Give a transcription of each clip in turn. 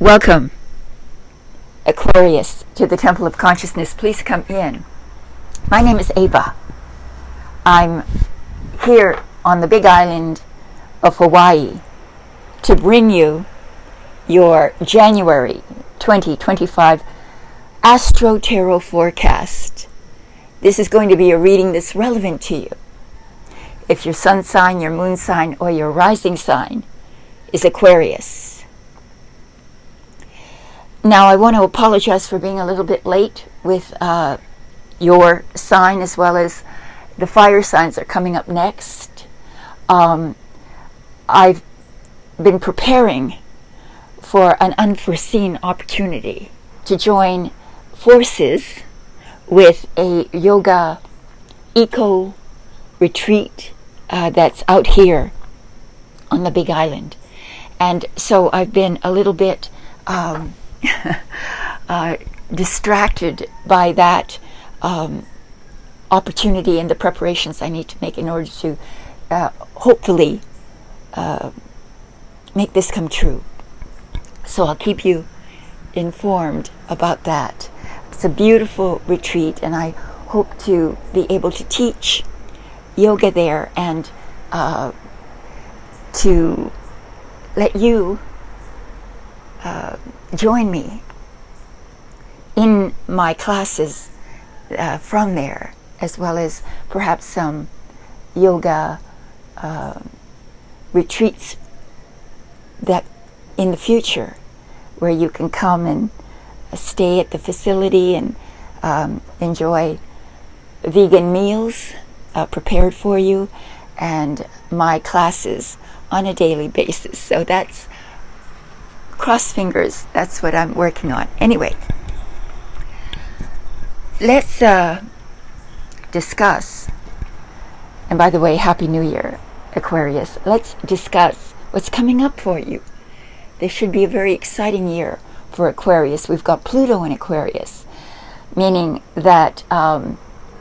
Welcome, Aquarius, to the Temple of Consciousness. Please come in. My name is Ava. I'm here on the big island of Hawaii to bring you your January 2025 Astro Tarot forecast. This is going to be a reading that's relevant to you. If your sun sign, your moon sign, or your rising sign is Aquarius. Now, I want to apologize for being a little bit late with your sign, as well as the fire signs that are coming up next. I've been preparing for an unforeseen opportunity to join forces with a yoga eco retreat that's out here on the big island. And so I've been a little bit distracted by that opportunity and the preparations I need to make in order to hopefully make this come true. So I'll keep you informed about that. It's a beautiful retreat, and I hope to be able to teach yoga there and to let you join me in my classes from there, as well as perhaps some yoga retreats that in the future, where you can come and stay at the facility and enjoy vegan meals prepared for you, and my classes on a daily basis. So that's, cross fingers, that's what I'm working on. Anyway, let's discuss, and by the way, Happy New Year, Aquarius. Let's discuss what's coming up for you. This should be a very exciting year for Aquarius. We've got Pluto in Aquarius, meaning that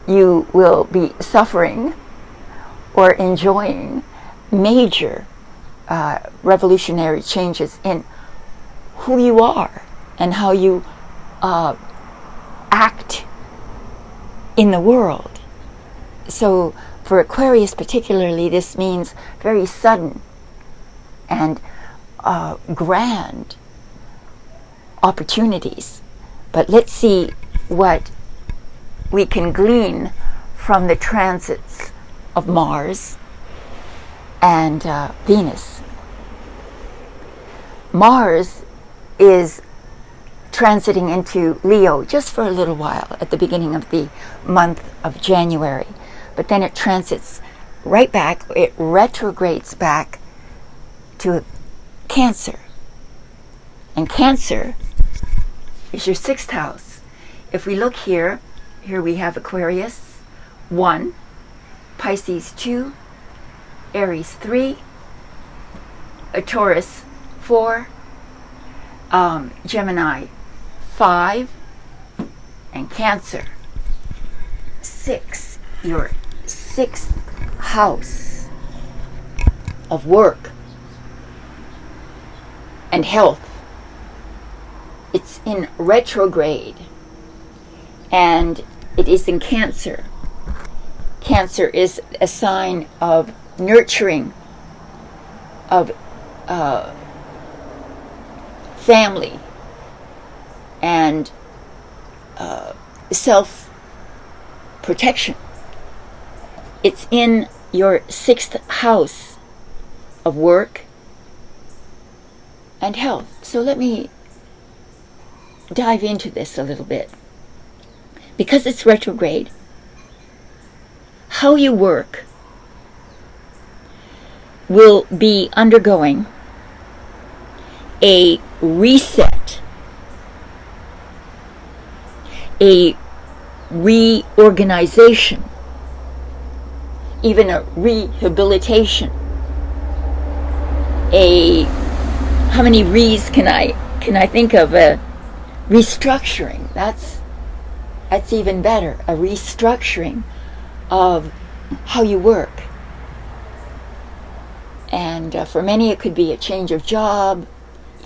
you will be suffering or enjoying major revolutionary changes in who you are and how you act in the world. So for Aquarius particularly, this means very sudden and grand opportunities. But let's see what we can glean from the transits of Mars and Venus. Mars is transiting into Leo just for a little while at the beginning of the month of January, but then it transits right back, it retrogrades back to Cancer. And Cancer is your sixth house. If we look here we have Aquarius 1, Pisces 2, Aries 3, a Taurus 4, Gemini 5, and Cancer 6, your sixth house of work and health. It's in retrograde, and it is in Cancer. Cancer is a sign of nurturing, of family, and self-protection. It's in your sixth house of work and health. So let me dive into this a little bit. Because it's retrograde, how you work will be undergoing a reset, a reorganization, even a rehabilitation. How many re's can I think of? A restructuring. That's even better. A restructuring of how you work. And for many it could be a change of job,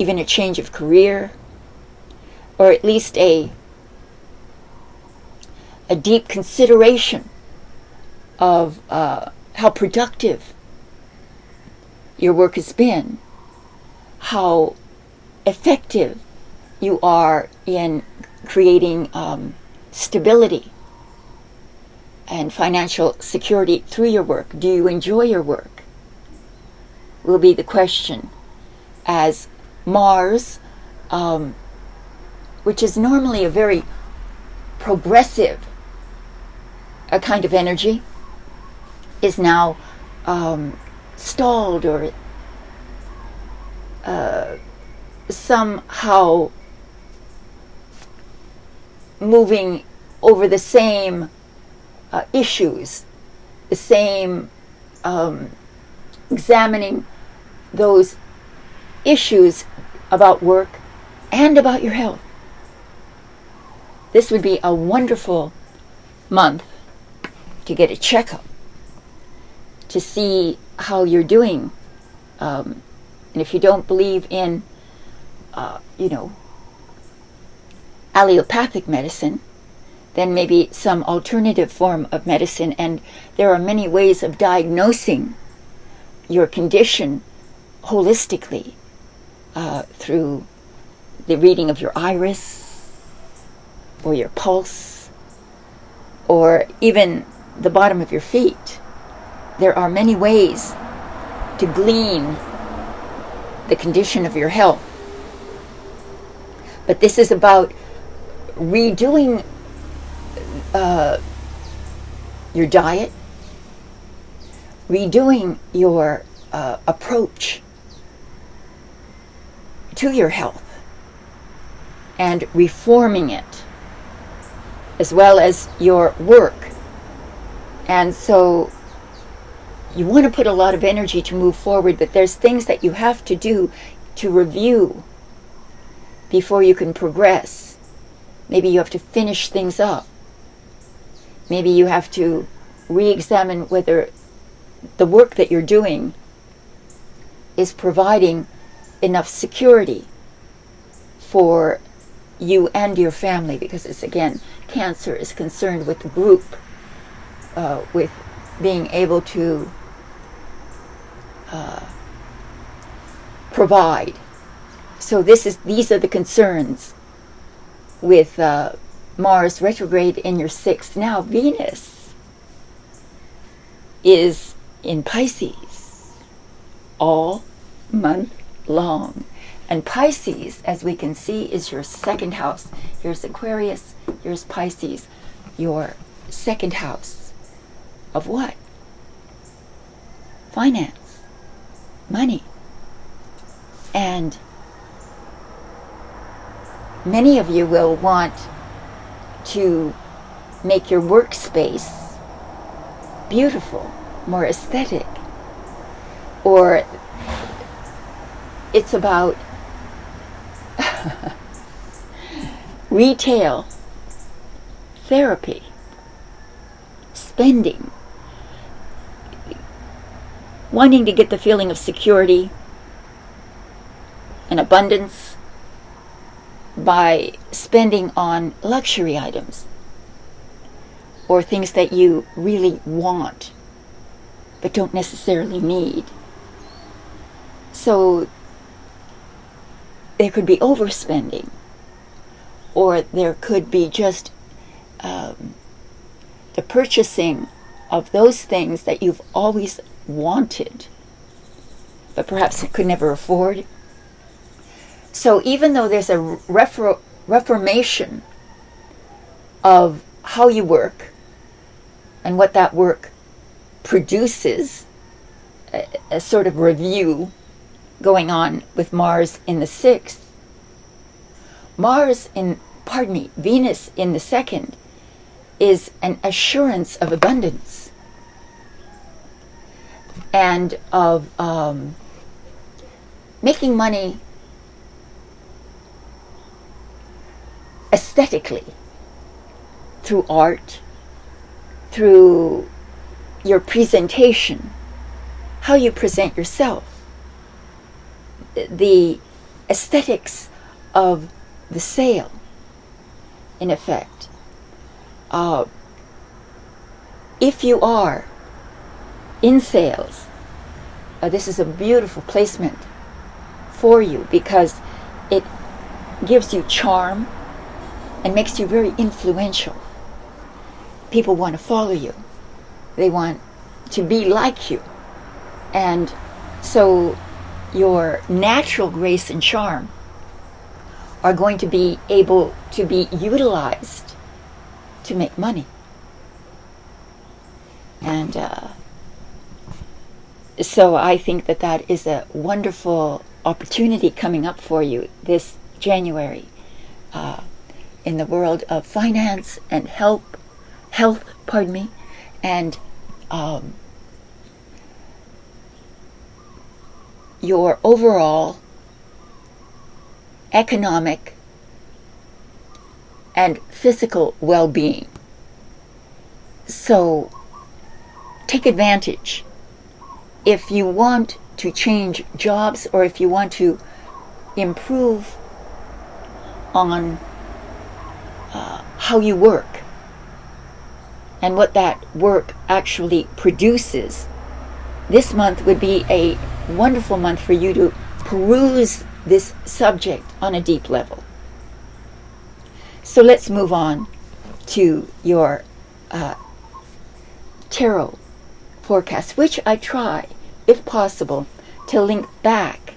even a change of career, or at least a deep consideration of how productive your work has been, how effective you are in creating stability and financial security through your work. Do you enjoy your work? Will be the question, as Mars, which is normally a very progressive kind of energy, is now stalled or somehow moving over the same issues, the same examining those issues about work and about your health. This would be a wonderful month to get a checkup, to see how you're doing. And if you don't believe in, allopathic medicine, then maybe some alternative form of medicine. And there are many ways of diagnosing your condition holistically, through the reading of your iris or your pulse or even the bottom of your feet. There are many ways to glean the condition of your health. But this is about redoing your diet, redoing your approach to your health, and reforming it, as well as your work. And so you want to put a lot of energy to move forward, but there's things that you have to do to review before you can progress. Maybe you have to finish things up. Maybe you have to re-examine whether the work that you're doing is providing enough security for you and your family, because it's, again, Cancer is concerned with the group, with being able to provide. So these are the concerns with Mars retrograde in your 6th. Now Venus is in Pisces all month long. And Pisces, as we can see, is your 2nd house. Here's Aquarius, here's Pisces, your 2nd house of what? Finance, money. And many of you will want to make your workspace beautiful, more aesthetic. Or it's about retail, therapy, spending, wanting to get the feeling of security and abundance by spending on luxury items or things that you really want but don't necessarily need. So there could be overspending, or there could be just the purchasing of those things that you've always wanted but perhaps could never afford. So even though there's a reformation of how you work and what that work produces, a sort of review going on with Mars in the 6th, Venus in the 2nd is an assurance of abundance and of making money aesthetically, through art, through your presentation, how you present yourself, the aesthetics of the sale, in effect. If you are in sales, this is a beautiful placement for you because it gives you charm and makes you very influential. People want to follow you. They want to be like you. And so your natural grace and charm are going to be able to be utilized to make money. And so I think that that is a wonderful opportunity coming up for you this January in the world of finance and health, and your overall economic and physical well-being. So take advantage. If you want to change jobs, or if you want to improve on how you work and what that work actually produces, this month would be a wonderful month for you to peruse this subject on a deep level. So let's move on to your tarot forecast, which I try, if possible, to link back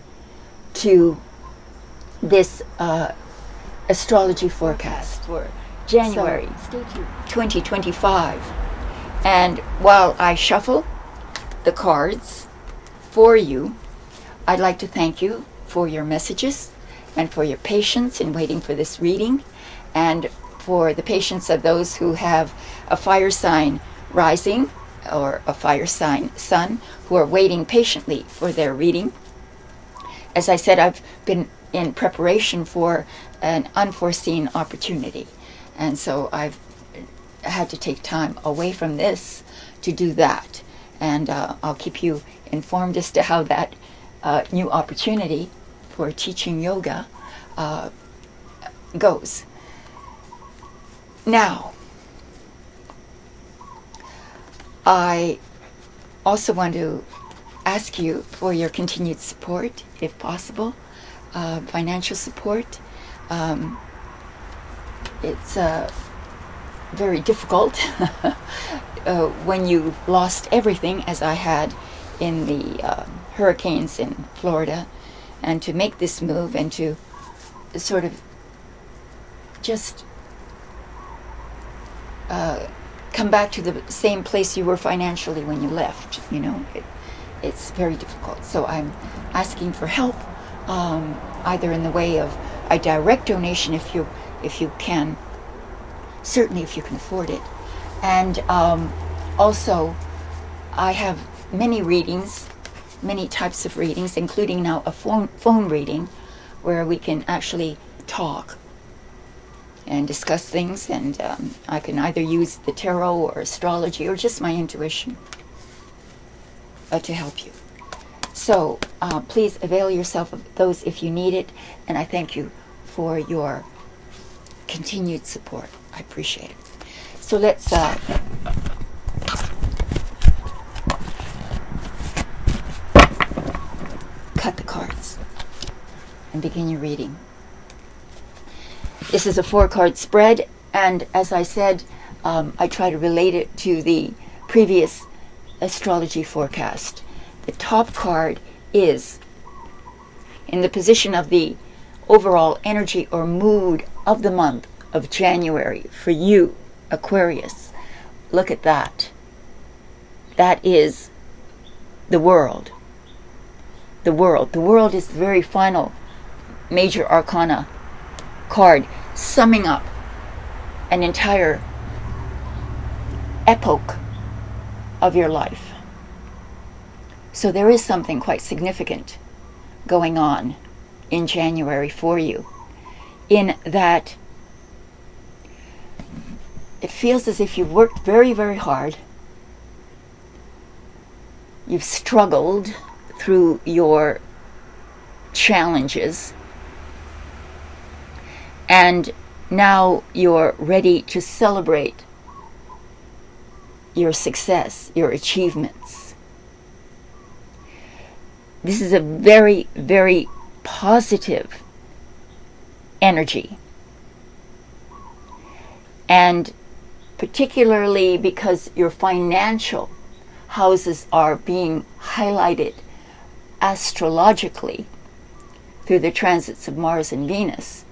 to this astrology forecast for January 2025. And while I shuffle the cards for you, I'd like to thank you for your messages and for your patience in waiting for this reading, and for the patience of those who have a fire sign rising or a fire sign sun, who are waiting patiently for their reading. As I said, I've been in preparation for an unforeseen opportunity, and so I've had to take time away from this to do that. And I'll keep you informed as to how that new opportunity for teaching yoga goes. Now, I also want to ask you for your continued support, if possible, financial support. It's very difficult when you lost everything, as I had in the hurricanes in Florida, and to make this move and to sort of just come back to the same place you were financially when you left. You know, it's very difficult. So I'm asking for help, either in the way of a direct donation, if you can, certainly if you can afford it, and also I have many readings, many types of readings, including now a phone reading, where we can actually talk and discuss things, and I can either use the tarot or astrology or just my intuition to help you. So please avail yourself of those if you need it, and I thank you for your continued support. I appreciate it. So let's cut the cards and begin your reading. This is a 4-card spread, and as I said, I try to relate it to the previous astrology forecast. The top card is in the position of the overall energy or mood of the month of January for you, Aquarius. Look at that. That is the world. The world. The world is the very final major arcana card, summing up an entire epoch of your life. So there is something quite significant going on in January for you, in that it feels as if you've worked very, very hard. You've struggled through your challenges, And now you're ready to celebrate your success, your achievements. This is a very, very positive energy. And particularly because your financial houses are being highlighted astrologically through the transits of Mars and Venus,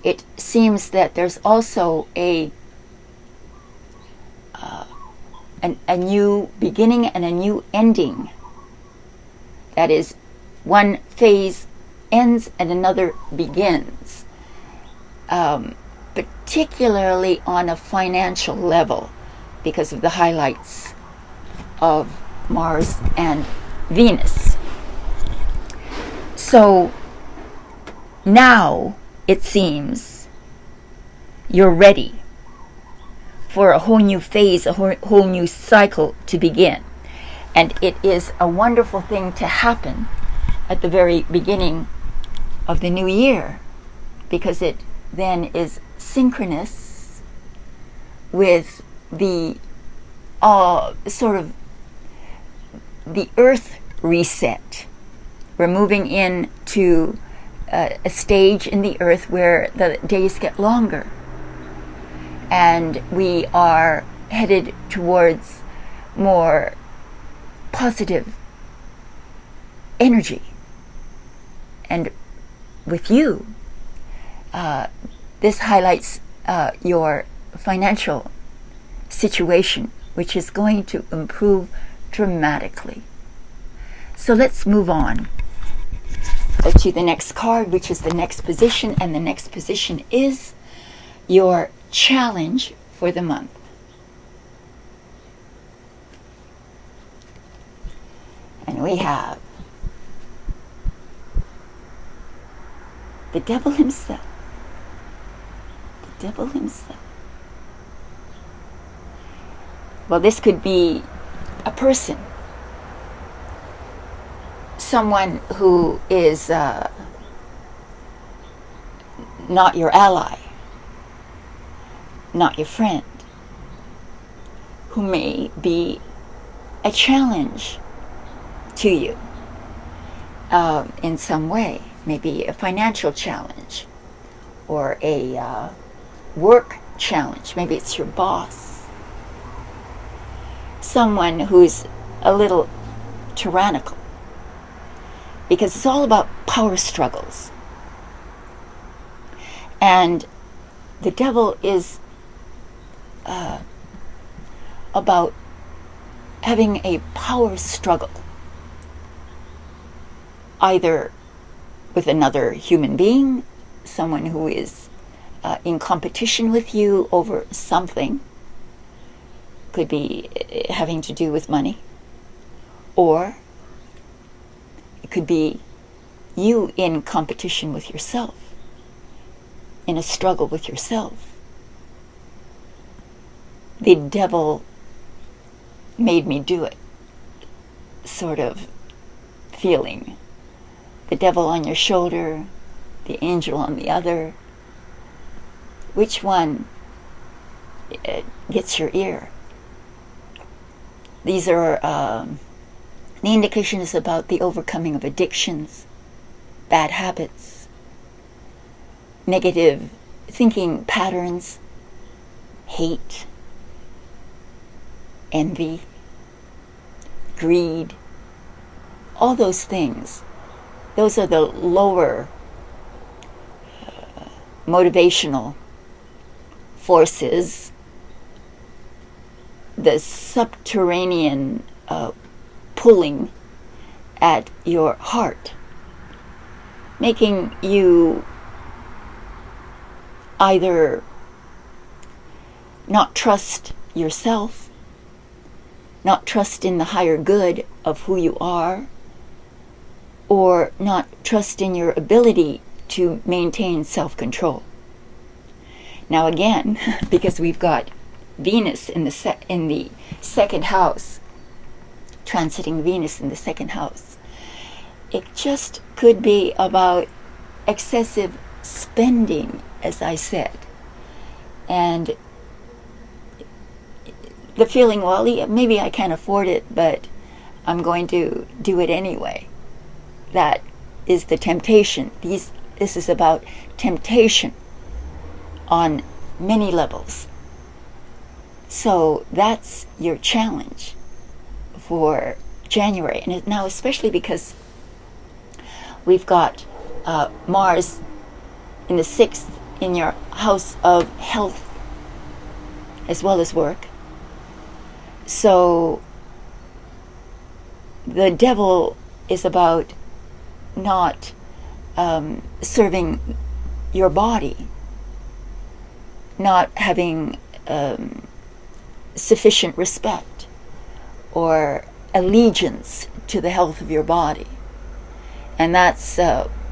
it seems that there's also a new beginning and a new ending. That is, one phase ends and another begins, particularly on a financial level because of the highlights of Mars and Venus. So now it seems you're ready for a whole new phase, a whole new cycle to begin. And it is a wonderful thing to happen at the very beginning of the new year, because it then is synchronous with the sort of the earth reset. We're moving into a stage in the earth where the days get longer, and we are headed towards more positive energy. And with you, this highlights your financial situation, which is going to improve dramatically. So let's move on to the next card, which is the next position, and the next position is your challenge for the month. And we have the devil himself. The devil himself. Well, this could be a person, someone who is not your ally, not your friend, who may be a challenge to you in some way. Maybe a financial challenge or a work challenge. Maybe it's your boss. Someone who's a little tyrannical, because it's all about power struggles. And the devil is about having a power struggle, either with another human being, someone who is in competition with you over something. Could be having to do with money, or it could be you in competition with yourself, in a struggle with yourself. The devil made me do it sort of feeling. The devil on your shoulder, the angel on the other. Which one gets your ear? These are, the indication is about the overcoming of addictions, bad habits, negative thinking patterns, hate, envy, greed, all those things. Those are the lower motivational forces, the subterranean pulling at your heart, making you either not trust yourself, not trust in the higher good of who you are, or not trust in your ability to maintain self-control. Now again, because we've got Venus in the second house, transiting Venus in the second house, it just could be about excessive spending, as I said. And the feeling, well, yeah, maybe I can't afford it, but I'm going to do it anyway. That is the temptation. This is about temptation on many levels. So that's your challenge for January. And now, especially because we've got Mars in the 6th in your house of health as well as work. So the devil is about not serving your body, not having sufficient respect or allegiance to the health of your body. And that's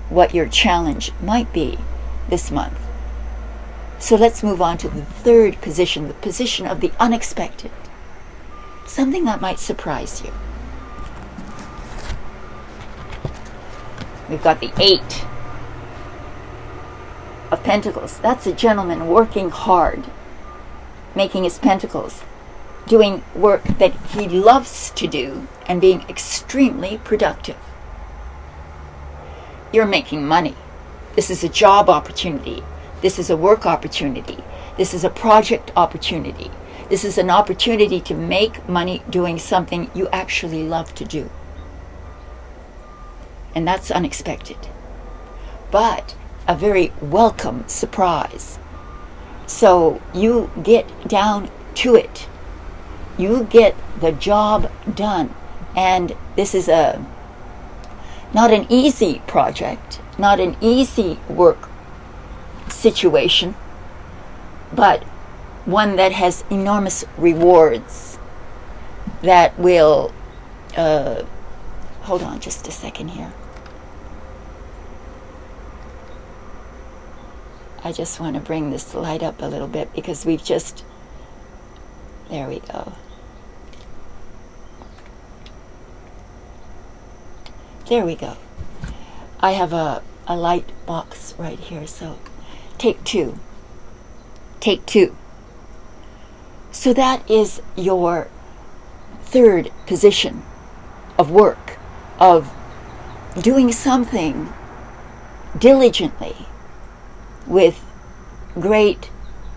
what your challenge might be this month. So let's move on to the third position, the position of the unexpected. Something that might surprise you. We've got the 8 of Pentacles. That's a gentleman working hard, making his pentacles, doing work that he loves to do, and being extremely productive. You're making money. This is a job opportunity. This is a work opportunity. This is a project opportunity. This is an opportunity to make money doing something you actually love to do. And that's unexpected. But a very welcome surprise. So you get down to it. You get the job done. And this is not an easy project, not an easy work situation, but one that has enormous rewards that will, hold on just a second here. I just want to bring this light up a little bit because we've just, there we go. There we go. I have a light box right here, so take 2. Take 2. So that is your third position of work, of doing something diligently with great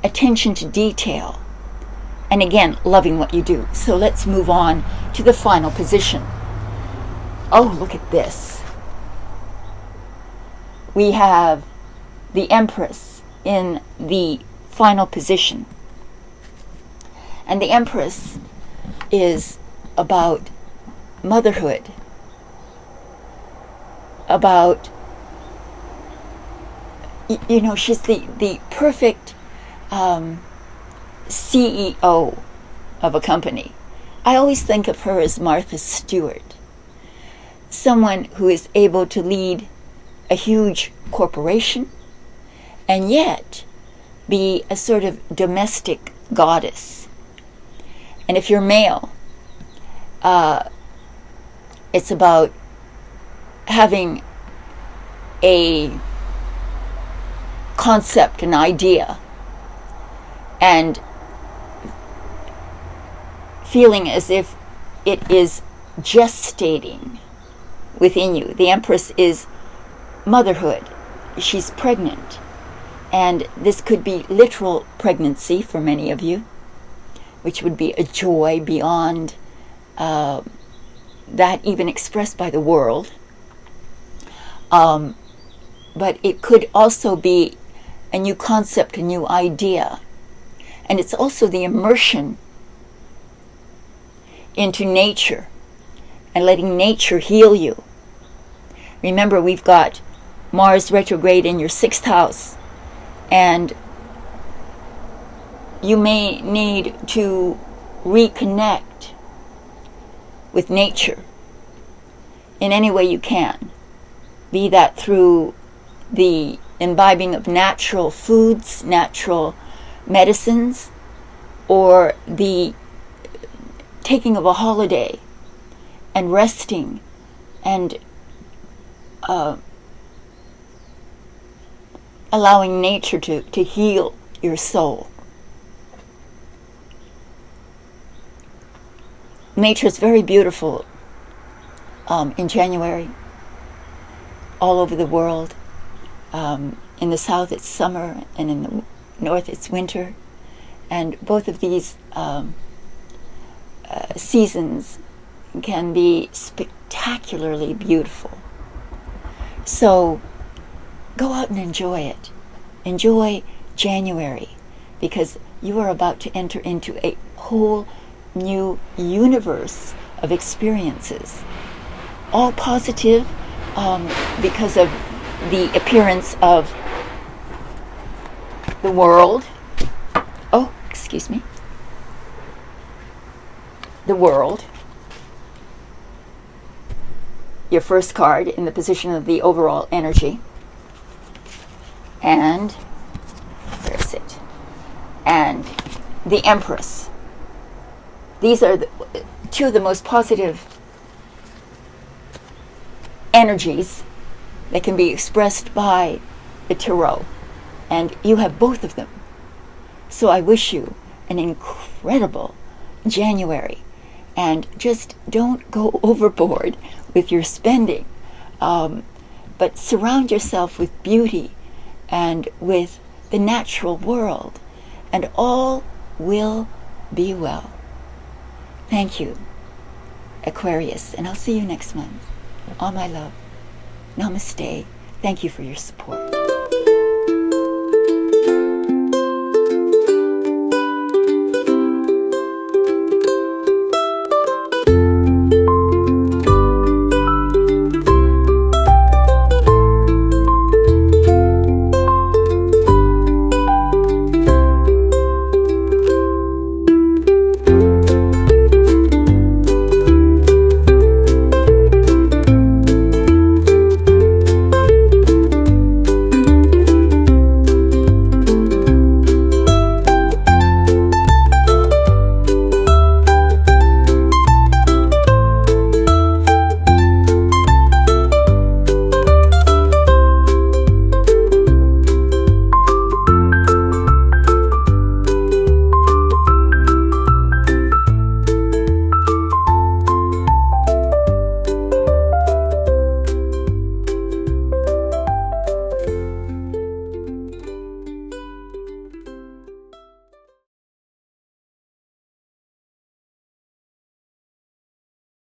attention to detail, and again, loving what you do. So let's move on to the final position. Oh, look at this. We have the Empress in the final position. And the Empress is about motherhood, about, you know, she's the perfect CEO of a company. I always think of her as Martha Stewart. Someone who is able to lead a huge corporation and yet be a sort of domestic goddess. And if you're male, it's about having a concept, an idea, and feeling as if it is gestating within you. The Empress is motherhood. She's pregnant. And this could be literal pregnancy for many of you, which would be a joy beyond that even expressed by the world. But it could also be a new concept, a new idea. And it's also the immersion into nature and letting nature heal you. Remember, we've got Mars retrograde in your 6th house, and you may need to reconnect with nature in any way you can, be that through the imbibing of natural foods, natural medicines, or the taking of a holiday and resting and allowing nature to heal your soul. Nature is very beautiful in January, all over the world. In the south it's summer, and in the north it's winter. And both of these seasons can be spectacularly beautiful. So go out and enjoy it. Enjoy January, because you are about to enter into a whole new universe of experiences. All positive, because of the appearance of the world. Oh, excuse me. The world. Your first card in the position of the overall energy. And where is it? And the Empress. These are two of the most positive energies that can be expressed by the tarot. And you have both of them. So I wish you an incredible January. And just don't go overboard with your spending. But surround yourself with beauty and with the natural world. And all will be well. Thank you, Aquarius. And I'll see you next month. All my love. Namaste. Thank you for your support.